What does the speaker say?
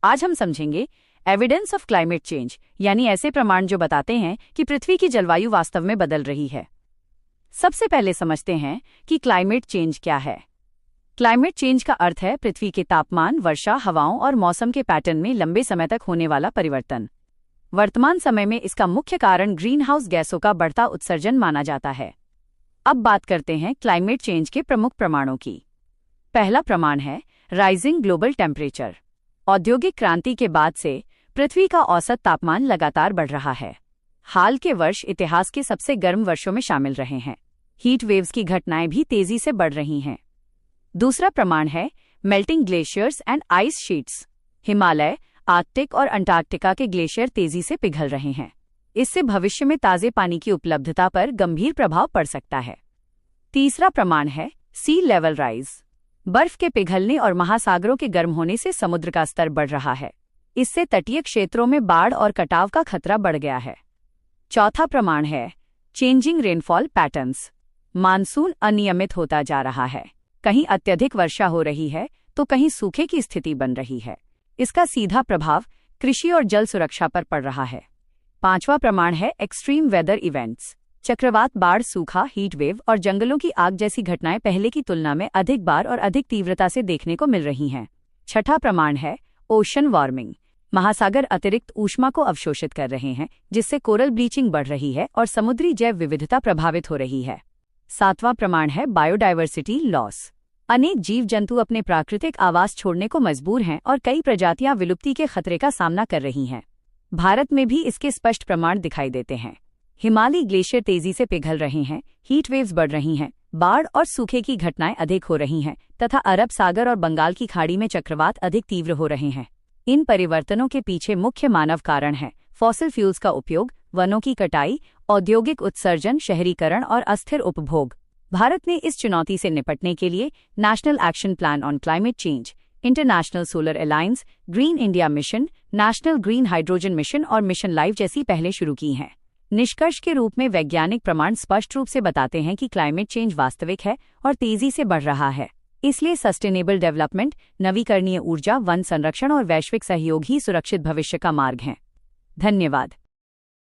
आज हम समझेंगे एविडेंस ऑफ क्लाइमेट चेंज, यानी ऐसे प्रमाण जो बताते हैं कि पृथ्वी की जलवायु वास्तव में बदल रही है। सबसे पहले समझते हैं कि क्लाइमेट चेंज क्या है। क्लाइमेट चेंज का अर्थ है पृथ्वी के तापमान, वर्षा, हवाओं और मौसम के पैटर्न में लंबे समय तक होने वाला परिवर्तन। वर्तमान समय में इसका मुख्य कारण ग्रीन हाउस गैसों का बढ़ता उत्सर्जन माना जाता है। अब बात करते हैं क्लाइमेट चेंज के प्रमुख प्रमाणों की। पहला प्रमाण है राइजिंग ग्लोबल टेम्परेचर। औद्योगिक क्रांति के बाद से पृथ्वी का औसत तापमान लगातार बढ़ रहा है। हाल के वर्ष इतिहास के सबसे गर्म वर्षों में शामिल रहे हैं। हीट वेव्स की घटनाएं भी तेजी से बढ़ रही हैं। दूसरा प्रमाण है melting glaciers and ice sheets. Himalaya, Arctic और अंटार्कटिका के ग्लेशियर तेजी से पिघल रहे हैं। इससे भविष्य में ताजे पानी की उपलब्धता पर गंभीर प्रभाव पड़ सकता है। तीसरा प्रमाण है सी लेवल राइज। बर्फ के पिघलने और महासागरों के गर्म होने से समुद्र का स्तर बढ़ रहा है। इससे तटीय क्षेत्रों में बाढ़ और कटाव का खतरा बढ़ गया है। चौथा प्रमाण है चेंजिंग रेनफॉल पैटर्न्स। मानसून अनियमित होता जा रहा है। कहीं अत्यधिक वर्षा हो रही है तो कहीं सूखे की स्थिति बन रही है। इसका सीधा प्रभाव कृषि और जल सुरक्षा पर पड़ रहा है। पांचवा प्रमाण है एक्सट्रीम वेदर इवेंट्स। चक्रवात, बाढ़, सूखा, हीट वेव और जंगलों की आग जैसी घटनाएं पहले की तुलना में अधिक बार और अधिक तीव्रता से देखने को मिल रही हैं। छठा प्रमाण है ओशन वार्मिंग। महासागर अतिरिक्त ऊष्मा को अवशोषित कर रहे हैं, जिससे कोरल ब्लीचिंग बढ़ रही है और समुद्री जैव विविधता प्रभावित हो रही है। सातवां प्रमाण है बायोडायवर्सिटी लॉस। अनेक जीव जंतु अपने प्राकृतिक आवास छोड़ने को मजबूर हैं और कई प्रजातियां विलुप्ति के खतरे का सामना कर रही हैं। भारत में भी इसके स्पष्ट प्रमाण दिखाई देते हैं। हिमालयी ग्लेशियर तेजी से पिघल रहे हैं, हीट वेव्स बढ़ रही हैं, बाढ़ और सूखे की घटनाएं अधिक हो रही हैं तथा अरब सागर और बंगाल की खाड़ी में चक्रवात अधिक तीव्र हो रहे हैं। इन परिवर्तनों के पीछे मुख्य मानव कारण है फॉसिल फ्यूल्स का उपयोग, वनों की कटाई, औद्योगिक उत्सर्जन, शहरीकरण और अस्थिर उपभोग। भारत ने इस चुनौती से निपटने के लिए national action plan on climate change, international solar alliance, green India mission, national green hydrogen mission और मिशन लाइफ जैसी पहले शुरू की हैं। निष्कर्ष के रूप में वैज्ञानिक प्रमाण स्पष्ट रूप से बताते हैं कि क्लाइमेट चेंज वास्तविक है और तेजी से बढ़ रहा है। इसलिए सस्टेनेबल डेवलपमेंट, नवीकरणीय ऊर्जा, वन संरक्षण और वैश्विक सहयोग ही सुरक्षित भविष्य का मार्ग हैं। धन्यवाद।